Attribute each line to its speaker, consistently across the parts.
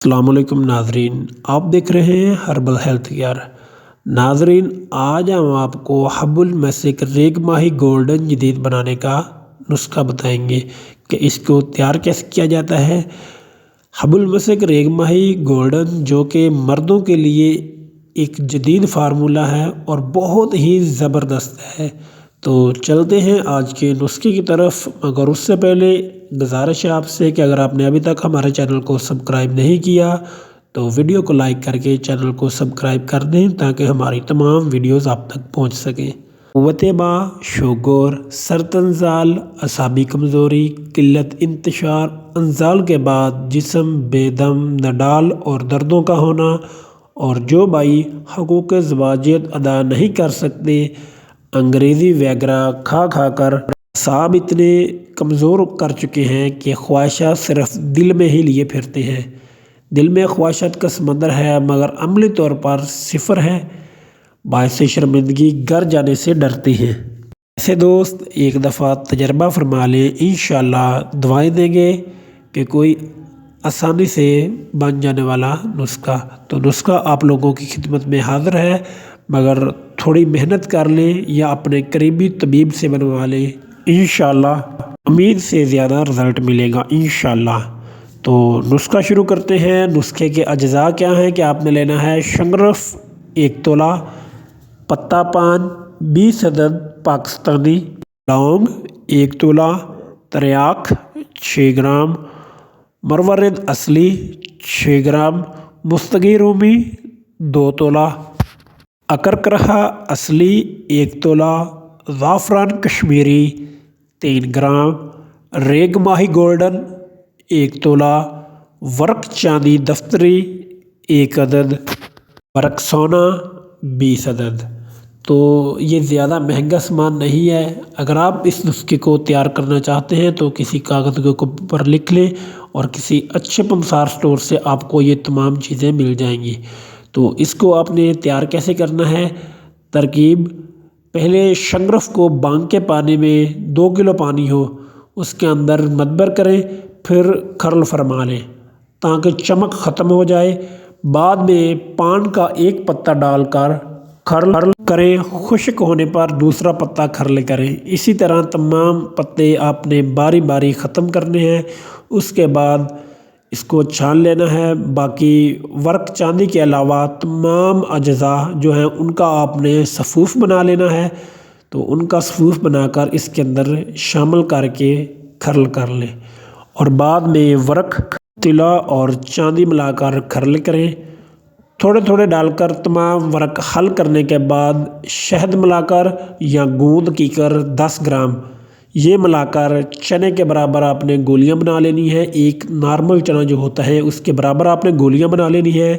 Speaker 1: अस्सलाम वालेकुम नाजरीन, आप देख रहे हैं हर्बल हेल्थ केयर। नाजरीन, आज हम आपको हब्बुल मस्क रेग माही गोल्डन जदीद बनाने का नुस्खा बताएंगे कि इसको तैयार कैसे किया जाता है। हब्बुल मस्क रेग माही गोल्डन जो कि मर्दों के लिए एक जदीद फार्मूला है और बहुत ही ज़बरदस्त है। तो चलते हैं आज के नुस्खे की तरफ, मगर उससे पहले गुजारिश है आपसे कि अगर आपने अभी तक हमारे चैनल को सब्सक्राइब नहीं किया तो वीडियो को लाइक करके चैनल को सब्सक्राइब कर दें ताकि हमारी तमाम वीडियोस आप तक पहुंच सकें। वतेबा, शुगर, सरतंजाल, असाबी कमज़ोरी, किल्लत इंतशार, अंजाल के बाद जिस्म बेदम, नडाल और दर्दों का होना, और जो भाई हकूक़ ज़वाजियत अदा नहीं कर सकते, अंग्रेज़ी वगैरह खा खा कर साहब इतने कमज़ोर कर चुके हैं कि ख्वाहिशात सिर्फ दिल में ही लिए फिरते हैं। दिल में ख्वाहिशात का समंदर है मगर अमली तौर पर सिफर है, बायसे शर्मिंदगी घर जाने से डरते हैं। ऐसे दोस्त एक दफ़ा तजर्बा फरमा लें, इंशाअल्लाह दुआएं देंगे कि कोई आसानी से बन जाने वाला नुस्खा। तो नुस्खा आप लोगों की खिदमत में हाज़िर है, मगर थोड़ी मेहनत कर लें या अपने करीबी तबीब से बनवा लें, इंशाअल्लाह उम्मीद से ज़्यादा रिज़ल्ट मिलेगा इंशाअल्लाह। तो नुस्खा शुरू करते हैं। नुस्खे के अज्जा क्या हैं कि आपने लेना है शंगरफ 1 तोला, पत्ता पान 20 अदद पाकिस्तानी, लौंग 1 तोला, तरियाक 6 ग्राम, मरवरद असली 6 ग्राम, मुस्तगी रूमी 2 तोला, अकरकरहा असली 1 तोला, ज़ाफ़रान कश्मीरी 3 ग्राम, रेग माही गोल्डन 1 तोला, वर्क चांदी दफ्तरी 1 अदद, वर्क सोना 20 अदद। तो ये ज़्यादा महंगा सामान नहीं है। अगर आप इस नुस्खे को तैयार करना चाहते हैं तो किसी कागज़ के ऊपर लिख लें और किसी अच्छे पंसार स्टोर से आपको ये तमाम चीज़ें मिल जाएंगी। तो इसको आपने तैयार कैसे करना है, तरकीब: पहले शंगरफ को बांग के पानी में 2 किलो पानी हो उसके अंदर मदबर करें, फिर खर्ल फरमा लें ताकि चमक ख़त्म हो जाए। बाद में पान का एक पत्ता डालकर खर्ल करें, खुश्क होने पर दूसरा पत्ता खर्ल करें। इसी तरह तमाम पत्ते आपने बारी बारी ख़त्म करने हैं। उसके बाद इसको छान लेना है। बाकी वर्क चांदी के अलावा तमाम अज्जा जो हैं उनका आपने सफ़ूफ़ बना लेना है। तो उनका सफ़ूफ़ बनाकर इसके अंदर शामिल करके खर्ल कर लें और बाद में वर्क, तिला और चांदी मिलाकर खर्ल करें। थोड़े थोड़े डालकर तमाम वर्क हल करने के बाद शहद मिलाकर या गूंद कीकर 10 ग्राम ये मिलाकर चने के बराबर आपने गोलियां बना लेनी है। एक नॉर्मल चना जो होता है उसके बराबर आपने गोलियां बना लेनी है।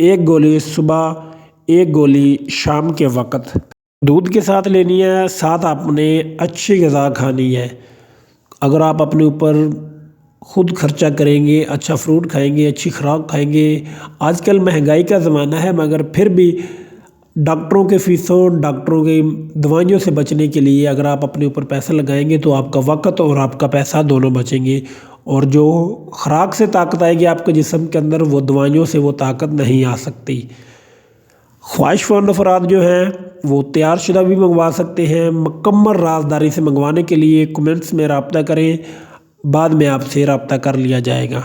Speaker 1: 1 गोली सुबह, 1 गोली शाम के वक़्त दूध के साथ लेनी है। साथ आपने अच्छी ग़िज़ा खानी है। अगर आप अपने ऊपर खुद खर्चा करेंगे, अच्छा फ्रूट खाएंगे, अच्छी खुराक खाएंगे। आजकल महंगाई का ज़माना है मगर फिर भी डॉक्टरों के फ़ीसों, डॉक्टरों की दवाइयों से बचने के लिए अगर आप अपने ऊपर पैसा लगाएंगे तो आपका वक़्त और आपका पैसा दोनों बचेंगे। और जो खुराक से ताकत आएगी आपके जिस्म के अंदर, वो दवाइयों से वो ताकत नहीं आ सकती। ख्वाहिशमंद अफराद जो हैं वो तैयार शुदा भी मंगवा सकते हैं। मुकम्मल राज़दारी से मंगवाने के लिए कमेंट्स में रब्ता करें, बाद में आपसे रब्ता कर लिया जाएगा।